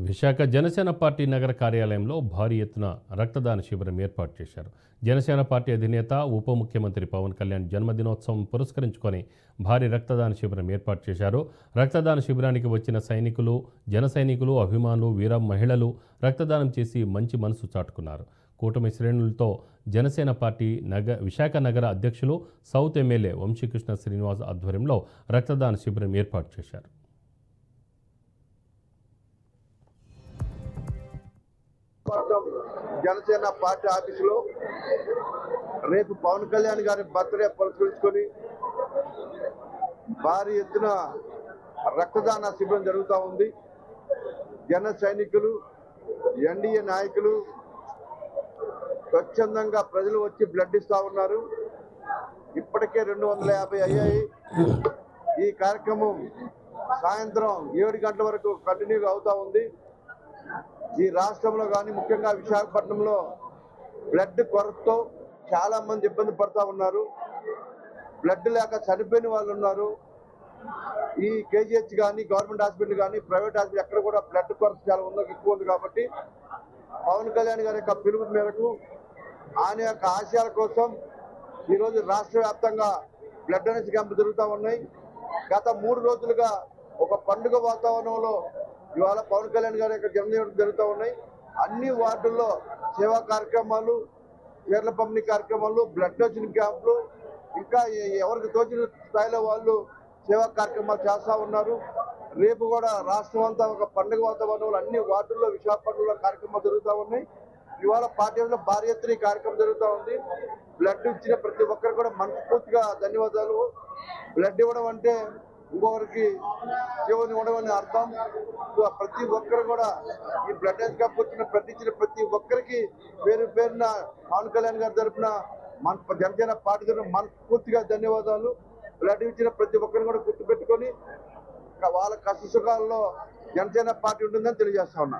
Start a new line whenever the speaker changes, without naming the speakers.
Visakha Janasena party నగర కార్యాలయంలో భారీ ఎత్తున రక్తదాన శిబిరం ఏర్పాటు చేశారు. జనసేన పార్టీ అధినేత ఉప ముఖ్యమంత్రి పవన్ కళ్యాణ్ జన్మదినోత్సవం పురస్కరించుకొని భారీ రక్తదాన శిబిరం ఏర్పాటు చేశారు. రక్తదాన శిబిరానికి వచ్చిన సైనికులు, జన సైనికులు, అభిమానులు, వీర మహిళలు రక్తదానం చేసి మంచి మనసు చాటుకున్నారు. కూటమి శ్రేణులతో జనసేన పార్టీ విశాఖ నగర అధ్యక్షులు సౌత్ ఎమ్మెల్యే వంశీకృష్ణ శ్రీనివాస్ ఆధ్వర్యంలో రక్తదాన శిబిరం ఏర్పాటు చేశారు.
జనసేన పార్టీ ఆఫీసులో రేపు పవన్ కళ్యాణ్ గారి బర్త్డే పురస్కరించుకొని భారీ ఎత్తున రక్తదాన శిబిరం జరుగుతూ ఉంది. జన సైనికులు, ఎన్డీఏ నాయకులు స్వచ్ఛందంగా ప్రజలు వచ్చి బ్లడ్ ఇస్తూ ఉన్నారు. ఇప్పటికే 250 అయ్యాయి. ఈ కార్యక్రమం సాయంత్రం 7 గంటల వరకు కంటిన్యూగా అవుతూ ఉంది. ఈ రాష్ట్రంలో కానీ ముఖ్యంగా విశాఖపట్నంలో బ్లడ్ కొరతతో చాలా మంది ఇబ్బంది పడుతూ ఉన్నారు. బ్లడ్ లేక చనిపోయిన వాళ్ళు ఉన్నారు. ఈ కేజీహెచ్ కానీ, గవర్నమెంట్ హాస్పిటల్ కానీ, ప్రైవేట్ హాస్పిటల్ ఎక్కడ కూడా బ్లడ్ కొరత చాలా ఎక్కువ ఉంది. కాబట్టి పవన్ కళ్యాణ్ గారి యొక్క పిలుపు మేరకు ఆయన యొక్క ఆశయాల కోసం ఈరోజు రాష్ట్ర వ్యాప్తంగా బ్లడ్ డొనేషన్ క్యాంపులు జరుగుతూ ఉన్నాయి. గత 3 రోజులుగా ఒక పండుగ వాతావరణంలో ఇవాళ పవన్ కళ్యాణ్ గారి యొక్క జన్మదినం జరుగుతూ ఉన్నాయి. అన్ని వార్డుల్లో సేవా కార్యక్రమాలు, చీరల పంపిణీ కార్యక్రమాలు, బ్లడ్ డొనేషన్ క్యాంపులు, ఇంకా ఎవరికి తోచిన స్థాయిలో వాళ్ళు సేవా కార్యక్రమాలు చేస్తూ ఉన్నారు. రేపు కూడా రాష్ట్రం అంతా ఒక పండుగ వాతావరణంలో అన్ని వార్డుల్లో విశాఖపట్నంలో కార్యక్రమాలు జరుగుతూ ఉన్నాయి. ఇవాళ పార్టీలో భారీ ఎత్తున ఈ కార్యక్రమం జరుగుతూ ఉంది. బ్లడ్ ఇచ్చిన ప్రతి ఒక్కరు కూడా మనస్ఫూర్తిగా ధన్యవాదాలు. బ్లడ్ ఇవ్వడం అంటే ఇంకొకరికి జీవనం ఇవ్వడం అనే అర్థం. ప్రతి ఒక్కరు కూడా ఈ బ్లడ్ క్యాంప్ వచ్చిన ప్రతి ఒక్కరికి పేరున పవన్ కళ్యాణ్ గారి తరఫున మన జనసేన పార్టీ తరఫున మనస్ఫూర్తిగా ధన్యవాదాలు. బ్లడ్ ఇచ్చిన ప్రతి ఒక్కరిని కూడా గుర్తుపెట్టుకొని వాళ్ళ కష్ట సుఖాల్లో జనసేన పార్టీ ఉంటుందని తెలియజేస్తా ఉన్నా.